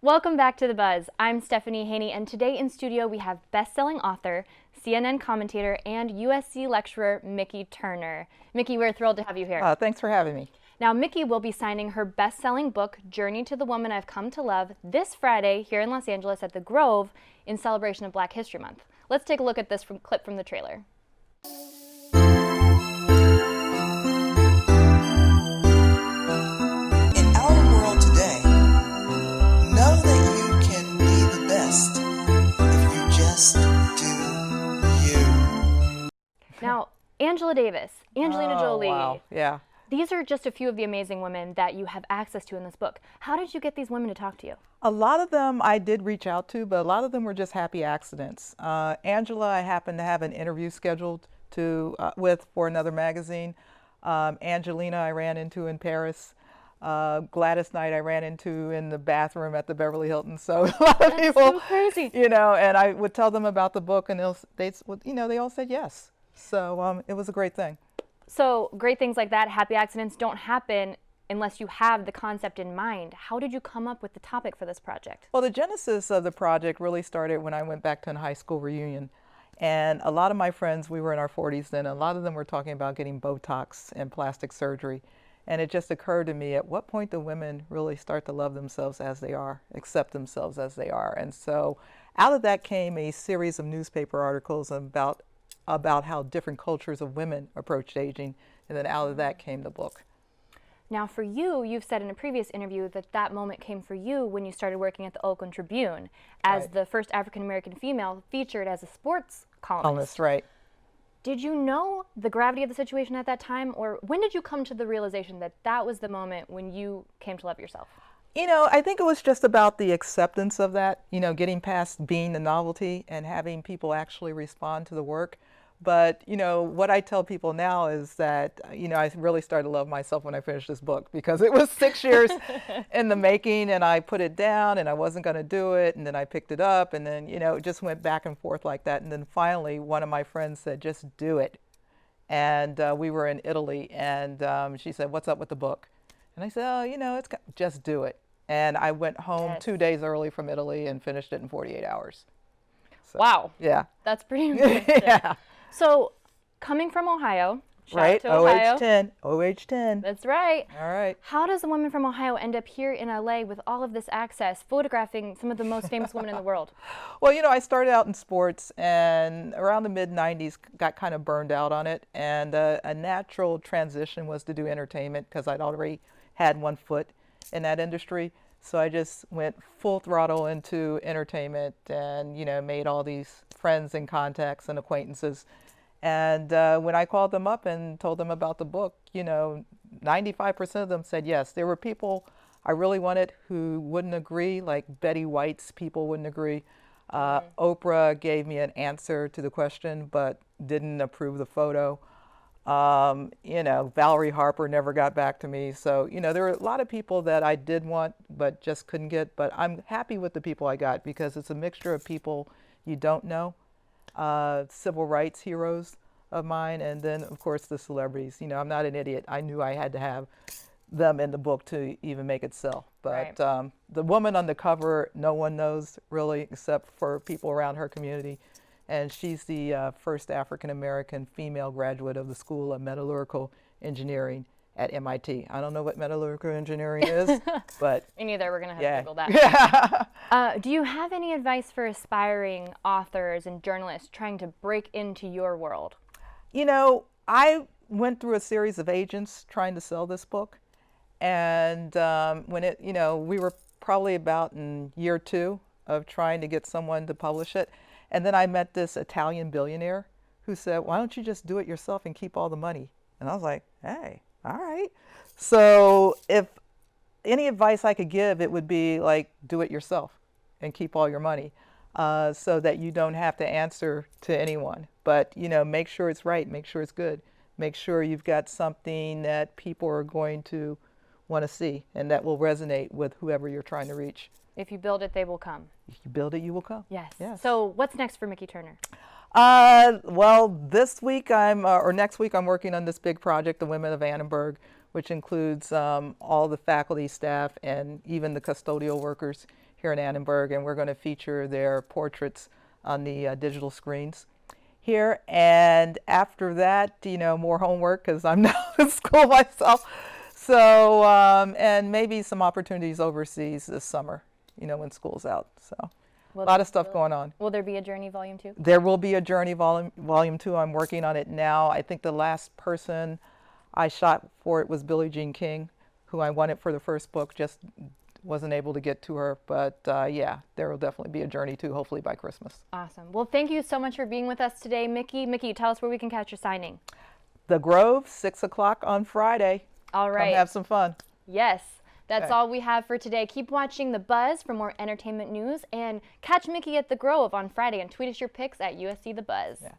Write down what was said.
Welcome back to The Buzz. I'm Stephanie Haney, and today in studio we have best-selling author, CNN commentator, and USC lecturer Miki Turner. Miki, we're thrilled to have you here. Thanks for having me. Now, Miki will be signing her best-selling book, Journey to the Woman I've Come to Love, this Friday here in Los Angeles at the Grove in celebration of Black History Month. Let's take a look at this clip from the trailer. Now, Angela Davis, Angelina Jolie. Wow, yeah. These are just a few of the amazing women that you have access to in this book. How did you get these women to talk to you? A lot of them I did reach out to, but a lot of them were just happy accidents. Angela, I happened to have an interview scheduled with for another magazine. Angelina, I ran into in Paris. Gladys Knight, I ran into in the bathroom at the Beverly Hilton. So a lot of people, so crazy. And I would tell them about the book, and they all said yes. So it was a great thing. So great things like that, happy accidents, don't happen unless you have the concept in mind. How did you come up with the topic for this project? Well, the genesis of the project really started when I went back to a high school reunion. And a lot of my friends, we were in our 40s then, a lot of them were talking about getting Botox and plastic surgery. And it just occurred to me, at what point do women really start to love themselves as they are, accept themselves as they are? And so out of that came a series of newspaper articles about how different cultures of women approached aging, and then out of that came the book. Now for you, you've said in a previous interview that that moment came for you when you started working at the Oakland Tribune as the first African-American female featured as a sports columnist. Right. Did you know the gravity of the situation at that time, or when did you come to the realization that that was the moment when you came to love yourself? I think it was just about the acceptance of that, getting past being the novelty and having people actually respond to the work. But, what I tell people now is that, I really started to love myself when I finished this book, because it was 6 years in the making, and I put it down and I wasn't going to do it. And then I picked it up, and then, it just went back and forth like that. And then finally, one of my friends said, just do it. And we were in Italy, and she said, what's up with the book? And I said, oh, just do it. And I went home 2 days early from Italy and finished it in 48 hours. So, wow. Yeah. That's pretty impressive. Yeah. So, coming from Ohio, right? To Ohio. OH10. That's right. All right. How does a woman from Ohio end up here in LA with all of this access, photographing some of the most famous women in the world? Well, I started out in sports, and around the mid-90s got kind of burned out on it, and a natural transition was to do entertainment, because I'd already had one foot in that industry. So I just went full throttle into entertainment and, made all these friends and contacts and acquaintances. And when I called them up and told them about the book, 95% of them said yes. There were people I really wanted who wouldn't agree, like Betty White's people wouldn't agree. Oprah gave me an answer to the question, but didn't approve the photo. Valerie Harper never got back to me. So, there were a lot of people that I did want, but just couldn't get. But I'm happy with the people I got, because it's a mixture of people you don't know, civil rights heroes of mine, and then, of course, the celebrities. I'm not an idiot. I knew I had to have them in the book to even make it sell. But the woman on the cover, no one knows really, except for people around her community. And she's the first African-American female graduate of the School of Metallurgical Engineering at MIT. I don't know what metallurgical engineering is, but... Me neither. We're going to have to Google that. Yeah. Do you have any advice for aspiring authors and journalists trying to break into your world? I went through a series of agents trying to sell this book. And when we were probably about in year 2 of trying to get someone to publish it. And then I met this Italian billionaire who said, why don't you just do it yourself and keep all the money? And I was like, hey, all right. So if any advice I could give, it would be like, do it yourself and keep all your money, so that you don't have to answer to anyone. But, make sure it's right, make sure it's good. Make sure you've got something that people are going to want to see and that will resonate with whoever you're trying to reach. If you build it, they will come. If you build it, you will come. Yes. Yes. So what's next for Miki Turner? Well, this week or next week, I'm working on this big project, The Women of Annenberg, which includes all the faculty, staff, and even the custodial workers here here in Annenberg, and we're going to feature their portraits on the digital screens here. And after that, more homework because I'm now in school myself. So, and maybe some opportunities overseas this summer, when school's out. So, a lot of stuff going on. Will there be a Journey Volume 2? There will be a Journey Volume 2. I'm working on it now. I think the last person I shot for it was Billie Jean King, who I wanted for the first book, just wasn't able to get to her. But yeah, there will definitely be a Journey 2, hopefully by Christmas. Awesome. Well, thank you so much for being with us today, Miki. Miki, tell us where we can catch your signing. The Grove, 6 o'clock on Friday. All right. Come have some fun. Yes. That's all we have for today. Keep watching The Buzz for more entertainment news, and catch Miki at The Grove on Friday, and tweet us your pics at USC The Buzz. Yeah.